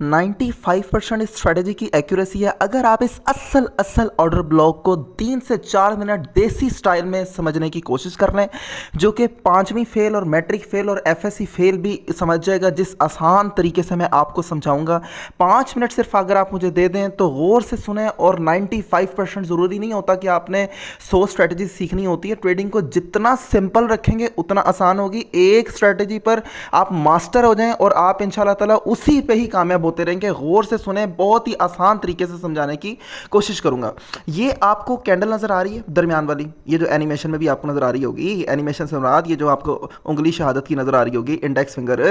95% इस स्ट्रेटेजी की एक्यूरेसी है अगर आप इस असल ऑर्डर ब्लॉक को 3 से 4 मिनट देसी स्टाइल में समझने की कोशिश कर रहे हैं, जो कि पांचवी फेल और मैट्रिक फेल और एफएससी फेल भी समझ जाएगा, जिस आसान तरीके से मैं आपको समझाऊंगा। 5 मिनट सिर्फ अगर आप मुझे दे दें तो गौर से सुने। और 95% ज़रूरी नहीं होता कि आपने 100 स्ट्रेटेजी सीखनी होती है। ट्रेडिंग को जितना सिंपल रखेंगे उतना आसान होगी। एक स्ट्रेटेजी पर आप मास्टर हो जाएं और आप इंशाल्लाह ताला उसी पे ही कामयाब होते रहेंगे। गौर से सुने, बहुत ही आसान तरीके से समझाने की कोशिश करूंगा। ये आपको कैंडल नज़र आ रही है दरमियान वाली, ये जो एनिमेशन में भी आपको नज़र आ रही होगी, एनिमेशन से मुराद ये जो आपको उंगली शहादत की नज़र आ रही होगी, इंडेक्स फिंगर,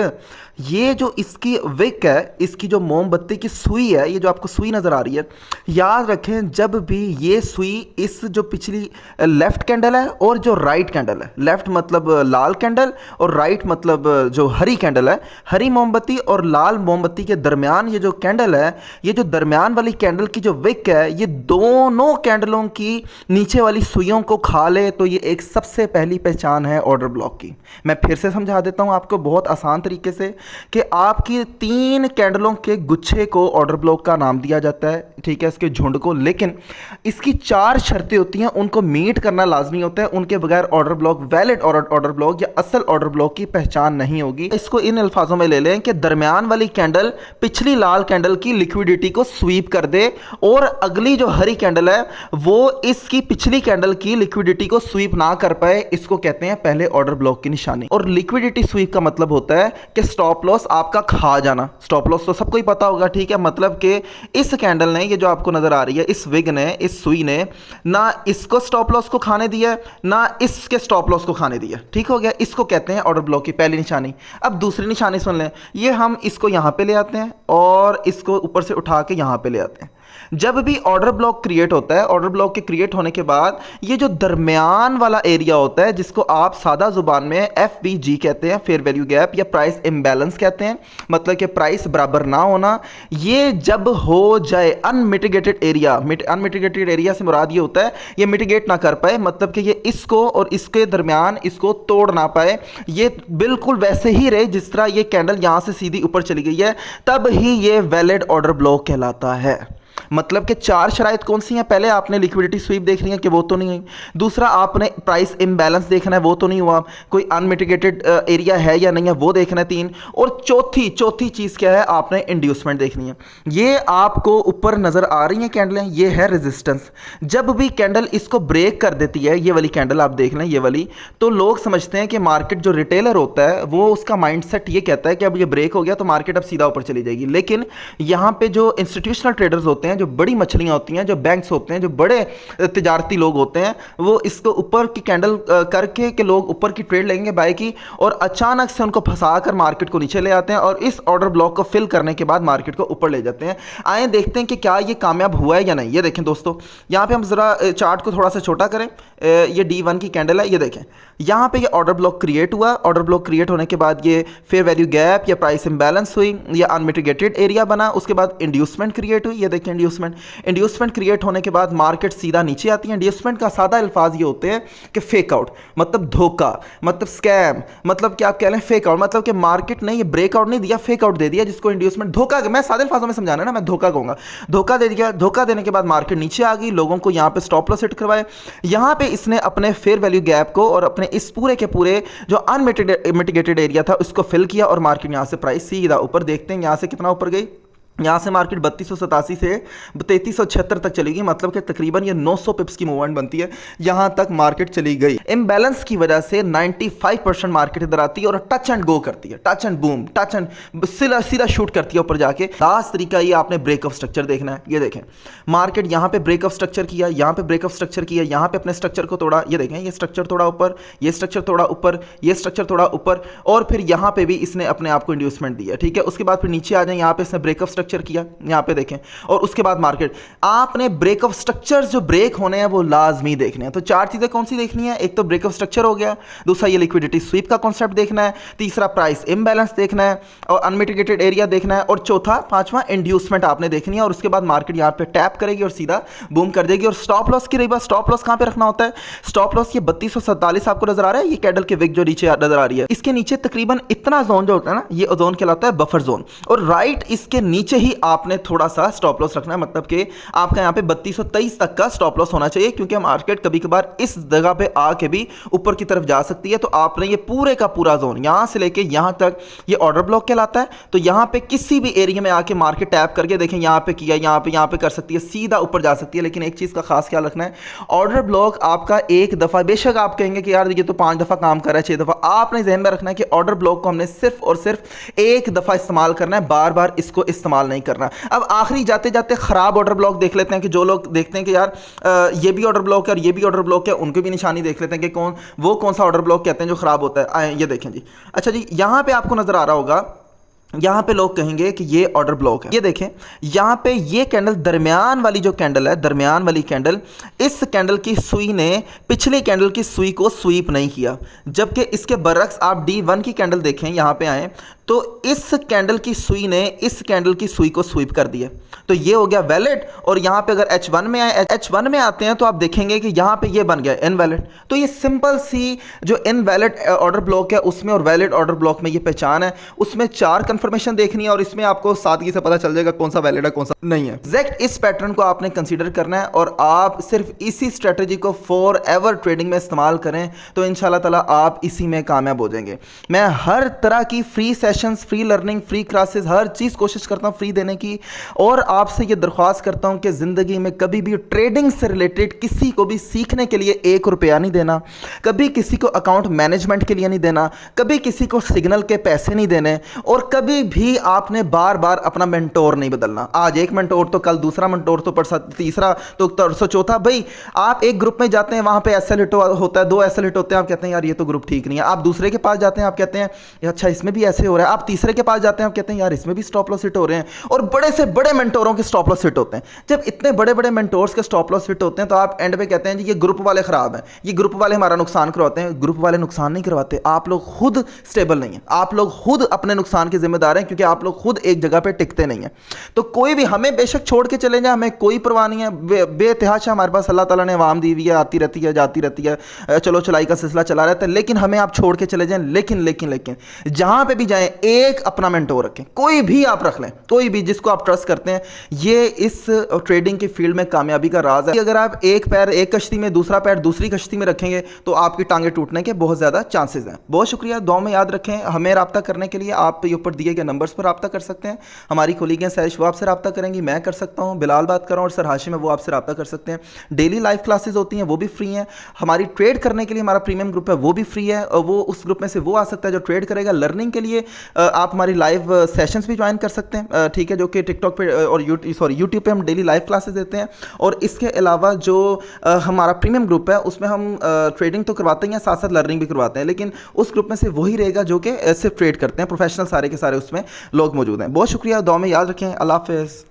ये जो इसकी विक है, इसकी जो मोमबत्ती की सुई है, ये जो आपको सुई नज़र आ रही है, याद रखें जब भी ये सुई इस जो पिछली लेफ्ट कैंडल है और जो राइट कैंडल है, लेफ्ट मतलब लाल कैंडल और राइट मतलब जो हरी कैंडल है, हरी मोमबत्ती और लाल मोमबत्ती के दरमियान ये जो कैंडल है, ये जो दरमियान वाली कैंडल की जो विक है, ये दोनों कैंडलों की नीचे वाली सुइयों को खा ले तो ये एक सबसे पहली पहचान है ऑर्डर ब्लॉक की। मैं फिर से समझा देता हूं आपको बहुत आसान तरीके से कि आपकी 3 कैंडलों के गुच्छे को ऑर्डर ब्लॉक का नाम दिया जाता है, ठीक है, इसके झुंड को। लेकिन इसकी 4 शर्तें होती हैं, उनको मीट करना लाजमी होता है। उनके बगैर order block valid order block या असल ऑर्डर ब्लॉक की पहचान नहीं होगी। इसको इन अल्फाजों में ले लें कि दरमियान वाली कैंडल पिछली लाल कैंडल की लिक्विडिटी को स्वीप कर दे और अगली जो हरी कैंडल है वो इसकी पिछली कैंडल की लिक्विडिटी को स्वीप ना कर पाए, इसको कहते हैं पहले ऑर्डर ब्लॉक की निशानी। और लिक्विडिटी स्वीप का मतलब होता है कि स्टॉप लॉस आपका खा जाना। स्टॉप लॉस तो सबको ही पता होगा, ठीक है, मतलब कि इस कैंडल ने, ये जो आपको नजर आ रही है, इस विग ने, इस सुई ने ना इसको स्टॉप लॉस को खाने दिया ना इसके स्टॉप लॉस को खाने दिया, ठीक हो गया। इसको कहते हैं ऑर्डर ब्लॉक की पहली निशानी। अब दूसरी निशानी सुन लें, ये हम इसको यहां पे ले आते हैं और इसको ऊपर से उठा के यहां पे ले आते हैं। जब भी ऑर्डर ब्लॉक क्रिएट होता है, ऑर्डर ब्लॉक के क्रिएट होने के बाद ये जो दरमियान वाला एरिया होता है, जिसको आप सादा जुबान में FVG कहते हैं, फेयर वैल्यू गैप या प्राइस इम्बैलेंस कहते हैं, मतलब कि प्राइस बराबर ना होना, ये जब हो जाए अनमिटिगेटेड एरिया, अनमिटिगेटेड एरिया से मुराद ये होता है ये मिटिगेट ना कर पाए, मतलब कि ये इसको और इसके दरमियान इसको तोड़ ना पाए, ये बिल्कुल वैसे ही रहे जिस तरह ये कैंडल यहां से सीधी ऊपर चली गई है, तब ही ये वैलिड ऑर्डर ब्लॉक कहलाता है। मतलब कि 4 शराइत कौन सी हैं? पहले आपने लिक्विडिटी स्वीप देखनी है कि वो तो नहीं हुई, दूसरा आपने प्राइस इम्बैलेंस देखना है, वो तो नहीं हुआ, कोई अनमिटिगेटेड एरिया है या नहीं है वो देखना है 3, और चौथी चीज़ क्या है, आपने इंड्यूसमेंट देखनी है। ये आपको ऊपर नज़र आ रही हैं कैंडलें, ये है रेजिस्टेंस। जब भी कैंडल इसको ब्रेक कर देती है, ये वाली कैंडल आप देख लें, ये वाली, तो लोग समझते हैं कि मार्केट जो रिटेलर होता है वो उसका माइंडसेट ये कहता है कि अब ये ब्रेक हो गया तो मार्केट अब सीधा ऊपर चली जाएगी। लेकिन यहाँ पे जो इंस्टीट्यूशनल ट्रेडर्स होते हैं, जो बड़ी मछलियां होती हैं, जो बैंक्स होते हैं, जो बड़े तिजारती लोग होते हैं, वो इसको ऊपर की कैंडल करके कि लोग ऊपर की ट्रेड लेंगे बाय की, और अचानक से उनको फंसाकर मार्केट को नीचे ले आते हैं और इस ऑर्डर ब्लॉक को फिल करने के बाद मार्केट को ऊपर ले जाते हैं। आए देखते हैं कि क्या ये कामयाब हुआ है या नहीं। ये देखें दोस्तों, यहाँ पे हम जरा चार्ट को थोड़ा सा छोटा करें, ये D1 की कैंडल है, ये देखें यहाँ पे ये ऑर्डर ब्लॉक क्रिएट हुआ। ऑर्डर ब्लॉक क्रिएट होने के बाद ये फेयर वैल्यू गैप या प्राइस इंबैलेंस हुई या अनमिटिगेटेड एरिया बना, उसके बाद इंड्यूसमेंट क्रिएट हुई, ये देखें इंड्यूसमेंट क्रिएट होने के बाद मार्केट सीधा नीचे आती है। इंड्यूसमेंट का सादा अल्फाज ये होते हैं कि फेक आउट मतलब धोखा, मतलब स्कैम, मतलब कि आप कह लें फेक आउट, मतलब कि मार्केट ने ये ब्रेकआउट नहीं दिया, फेक आउट दे दिया, जिसको इंड्यूसमेंट धोखा, मैं सादे अल्फाजों में समझाना ना, मैं धोखा कहूंगा, धोखा दे दिया। धोखा देने के बाद मार्केट नीचे आ गई, लोगों को यहाँ पे स्टॉप लॉस सेट करवाए, यहाँ पे इसने अपने फेयर वैल्यू गैप को और अपने इस पूरे के पूरे जो अनमिटिगेटेड एरिया था उसको फिल किया और मार्केट यहाँ से प्राइस सीधा ऊपर। देखते हैं यहाँ से कितना ऊपर गई। यहाँ से मार्केट 3287 से 3376 तक चली गई, मतलब कि तकरीबन ये 900 पिप्स की मूवमेंट बनती है, यहाँ तक मार्केट चली गई। इम्बैलेंस की वजह से 95% मार्केट इधर आती है और टच एंड गो करती है, touch and boom, touch and सीधा शूट करती है ऊपर जाके। लास्ट तरीका ये आपने ब्रेक ऑफ स्ट्रक्चर देखना है। ये देखें मार्केट यहाँ पे ब्रेक ऑफ स्ट्रक्चर किया, यहाँ पे ब्रेक ऑफ स्ट्रक्चर किया, यहाँ पे अपने स्ट्रक्चर को तोड़ा, ये देखें ये स्ट्रक्चर थोड़ा ऊपर, ये स्ट्रक्चर थोड़ा ऊपर, ये स्ट्रक्चर थोड़ा ऊपर, और फिर यहाँ पे भी इसने अपने आप को इंड्यूसमेंट दिया, ठीक है। उसके बाद फिर नीचे आ जाए, यहाँ पे इसने ब्रेक ऑफ स्ट्रक्चर किया, यहाँ पे देखें, और उसके बाद मार्केट, आपने ब्रेक ऑफ स्ट्रक्चर जो ब्रेक होने हैं वो लाजमी देखने हैं। तो 4 चीजें कौन सी देखनी है? एक तो ब्रेक ऑफ स्ट्रक्चर हो गया, दूसरा ये लिक्विडिटी स्वीप का कॉन्सेप्ट देखना है, तीसरा प्राइस इम्बैलेंस देखना है और अनमिटिगेटेड एरिया देखना है, और चौथा पांचवा इंड्यूसमेंट आपने देखनी है। और उसके बाद मार्केट यहाँ पे टैप करेगी और सीधा बूम कर देगी। और स्टॉप लॉस की रही बात, स्टॉप लॉस कहां पे रखना होता है? स्टॉप लॉस ये 3247 आपको नजर आ रहा है, ये कैंडल के विक जो नीचे नजर आ रही है, इसके नीचे तकरीबन इतना जोन जो होता है ना, ये जोन कहलाता है बफर जोन, और राइट इसके नीचे ही आपने थोड़ा सा स्टॉप लॉस रखना है, मतलब कि आपका यहाँ पे 3223 तक का स्टॉप लॉस होना चाहिए, क्योंकि मार्केट कभी कभार इस जगह पे आके भी ऊपर की तरफ जा सकती है। तो आपने ये पूरे का पूरा जोन यहाँ से लेके यहाँ तक ये ऑर्डर ब्लॉक कहलाता है। तो यहाँ पे किसी भी एरिया में आके मार्केट टैप करके देखें, यहाँ पे किया, यहाँ पे कर सकती है, सीधा ऊपर जा सकती है। लेकिन एक चीज़ का खास ख्याल रखना है, ऑर्डर ब्लॉक आपका एक दफ़ा, बेशक आप कहेंगे कि यार ये तो 5 दफ़ा काम कर रहा है, 6 दफ़ा, आपने ज़हन में रखना है कि ऑर्डर ब्लॉक को हमने सिर्फ और सिर्फ एक दफ़ा इस्तेमाल करना है, बार बार इसको इस्तेमाल नहीं करना। अब आखिरी जाते जाते ख़राब ऑर्डर ब्लॉक देख लेते हैं कि जो लोग देखते हैं कि यार ये भी ऑर्डर ब्लॉक है और ये भी ऑर्डर ब्लॉक है, उनकी भी निशानी देख लेते हैं कि कौन सा ऑर्डर ब्लॉक कहते हैं जो ख़राब होता है। आए ये देखें जी। अच्छा जी, यहाँ पे आपको नज़र आ रहा होगा, यहाँ पे लोग कहेंगे कि ये ऑर्डर ब्लॉक है। ये देखें, यहाँ पे ये कैंडल, दरमियान वाली जो कैंडल है, दरमियान वाली कैंडल, इस कैंडल की सुई ने पिछली कैंडल की सुई को स्वीप नहीं किया, जबकि इसके बरक्स आप D1 की कैंडल देखें, यहाँ पे आए तो इस कैंडल की सुई ने इस कैंडल की सुई को स्वीप कर दिया। तो ये हो गया वैलिड। और यहाँ पे अगर H1 में आए, H1 में आते हैं तो आप देखेंगे कि यहाँ पे ये बन गया इनवैलिड। तो ये सिंपल सी जो इनवैलिड ऑर्डर ब्लॉक है उसमें और वैलिड ऑर्डर ब्लॉक में ये पहचान है। उसमें 4 कंफर्मेशन देखनी है और इसमें आपको सादगी से पता चल जाएगा कौन सा वैलिड है कौन सा नहीं है। एग्जैक्ट इस पैटर्न को आपने कंसीडर करना है और आप सिर्फ इसी स्ट्रेटजी को फॉर एवर ट्रेडिंग में इस्तेमाल करें तो इंशाल्लाह ताला आप इसी में कामयाब हो जाएंगे। मैं हर तरह की free sessions, free learning, free classes, हर चीज़ कोशिश करता हूँ फ्री देने की, और आपसे ये दरख्वास्त करता हूँ कि ज़िंदगी में कभी भी ट्रेडिंग से रिलेटेड किसी को भी सीखने के लिए 1 रुपया नहीं देना, कभी किसी को अकाउंट मैनेजमेंट के लिए नहीं देना, कभी किसी को सिग्नल के पैसे नहीं देने, और कभी भी आपने बार बार अपना मेंटोर नहीं बदलना। आज एक मेंटोर तो कल दूसरा मेंटोर तो परसों तीसरा तो परसों चौथा। भाई आप एक ग्रुप में जाते हैं, वहाँ पे एसएल हिट होता है, 2 एसएल हिट होते हैं, आप कहते हैं यार ये तो ग्रुप ठीक नहीं है। आप दूसरे के पास जाते हैं, आप कहते हैं अच्छा इसमें भी ऐसे हो रहा है। आप तीसरे के पास जाते हैं, आप कहते हैं यार इसमें भी स्टॉप लॉस हिट हो रहे हैं। और बड़े से बड़े मेंटोरों के स्टॉप लॉस हिट होते हैं। जब इतने बड़े बड़े मेंटोर्स के स्टॉप लॉस हिट होते हैं तो आप एंड पे कहते हैं जी ये ग्रुप वाले खराब हैं, ये ग्रुप वाले हमारा नुकसान करवाते हैं। ग्रुप वाले नुकसान नहीं करवाते, आप लोग खुद स्टेबल नहीं है, आप लोग खुद अपने नुकसान के जिम्मेदार हैं, क्योंकि आप लोग खुद एक जगह पे टिकते नहीं हैं। तो कोई भी हमें बेशक छोड़ के चले जाए, हमें कोई परवाह नहीं है, बेतहाशा हमारे पास अल्लाह ताला ने अवाम दी हुई है, आती रहती है जाती रहती है, चलो चलाई का सिलसिला चला रहता है। लेकिन हमें आप छोड़ के चले जाएं, लेकिन लेकिन लेकिन जहां पे भी जाएं एक अपना मेंटोर रखें, कोई भी आप रख लें, कोई भी जिसको आप ट्रस्ट करते हैं। ये इस ट्रेडिंग की फील्ड में कामयाबी का राज है। अगर आप एक पैर एक कश्ती में, दूसरा पैर दूसरी कश्ती में रखेंगे तो आपकी टांगें टूटने के बहुत ज़्यादा चांसेस हैं। बहुत शुक्रिया, दुआ में याद रखें। हमें रब्ता करने के लिए आप ये ऊपर दिए गए नंबर्स पर रब्ता कर सकते हैं। हमारी कोलीगें सैश वो आपसे रब्ता करेंगी, मैं कर सकता हूँ, बिलाल बात कर रहा हूँ, और सर हाशिम है वो आपसे रब्ता कर सकते हैं। डेली लाइव क्लासेज होती हैं, वो भी फ्री हैं। हमारी ट्रेड करने के लिए हमारा प्रीमियम ग्रुप है, वो भी फ्री है, और वो उस ग्रुप में से वो आ सकता है जो ट्रेड करेगा। लर्निंग के लिए आप हमारी लाइव सेशंस भी ज्वाइन कर सकते हैं, ठीक है, जो कि टिकटॉक पे और यूट्यूब पे हम डेली लाइव क्लासेस देते हैं। और इसके अलावा जो हमारा प्रीमियम ग्रुप है उसमें हम ट्रेडिंग तो करवाते हैं, साथ साथ लर्निंग भी करवाते हैं, लेकिन उस ग्रुप में से वही रहेगा जो कि सिर्फ ट्रेड करते हैं। प्रोफेशनल सारे के सारे उसमें लोग मौजूद हैं। बहुत शुक्रिया, दुआ में याद रखें। अल्लाह हाफ़िज़।